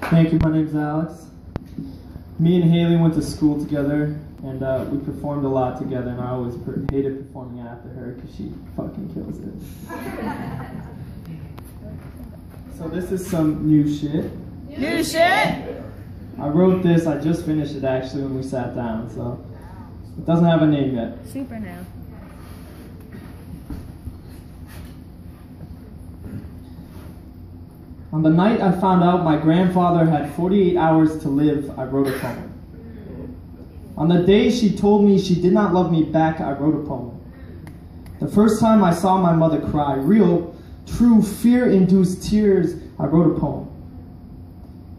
Thank you. My name's Alex. Me and Haley went to school together, and we performed a lot together, and I always hated performing after her because she fucking kills it. So this is some new shit. New shit? I wrote this, I just finished it actually when we sat down, so it doesn't have a name yet. Super now. On the night I found out my grandfather had 48 hours to live, I wrote a poem. On the day she told me she did not love me back, I wrote a poem. The first time I saw my mother cry, real, true, fear-induced tears, I wrote a poem.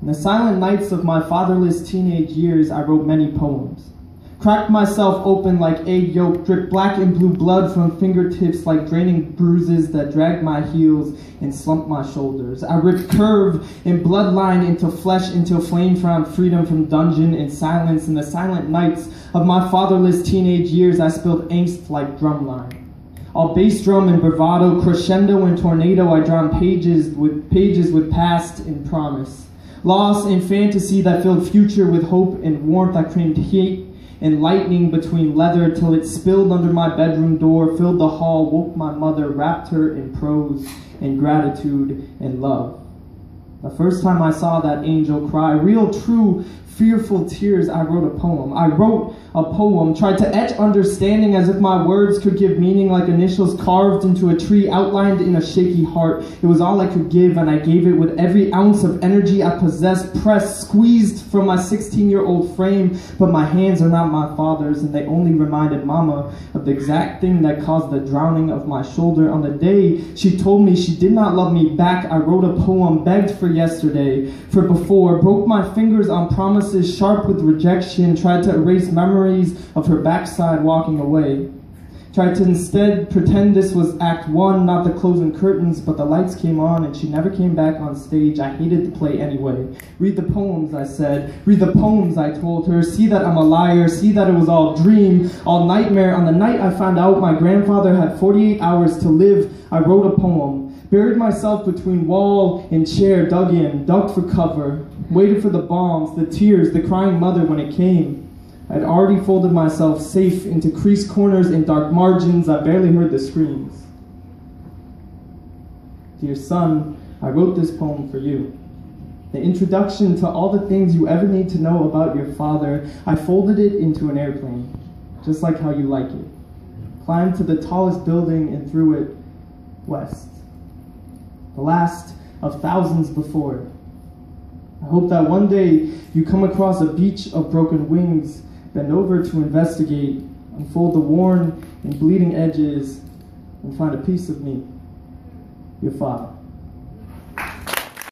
In the silent nights of my fatherless teenage years, I wrote many poems. Cracked myself open like egg yolk, dripped black and blue blood from fingertips like draining bruises that dragged my heels and slumped my shoulders. I ripped curve and bloodline into flesh until flame found freedom from dungeon and silence. In the silent nights of my fatherless teenage years, I spilled angst like drumline. All bass drum and bravado, crescendo and tornado, I drawn pages with past and promise. Loss and fantasy that filled future with hope and warmth. I creamed heat and lightning between leather till it spilled under my bedroom door, filled the hall, woke my mother, wrapped her in prose and gratitude and love. The first time I saw that angel cry, real, true, fearful tears, I wrote a poem. I wrote a poem, tried to etch understanding as if my words could give meaning like initials carved into a tree, outlined in a shaky heart. It was all I could give, and I gave it with every ounce of energy I possessed, pressed, squeezed from my 16-year-old frame. But my hands are not my father's, and they only reminded Mama of the exact thing that caused the drowning of my shoulder. On the day she told me she did not love me back, I wrote a poem, begged for yesterday, for before, broke my fingers on promises sharp with rejection, tried to erase memories of her backside walking away. Tried to instead pretend this was act one, not the closing curtains, but the lights came on and she never came back on stage. I hated the play anyway. Read the poems, I said. Read the poems, I told her. See that I'm a liar. See that it was all dream, all nightmare. On the night I found out my grandfather had 48 hours to live, I wrote a poem. Buried myself between wall and chair, dug in, ducked for cover, waited for the bombs, the tears, the crying mother when it came. I'd already folded myself safe into creased corners and dark margins. I barely heard the screams. Dear son, I wrote this poem for you. The introduction to all the things you ever need to know about your father. I folded it into an airplane, just like how you like it. Climbed to the tallest building and threw it west. The last of thousands before. I hope that one day you come across a beach of broken wings, bend over to investigate, unfold the worn and bleeding edges, and find a piece of me, your father.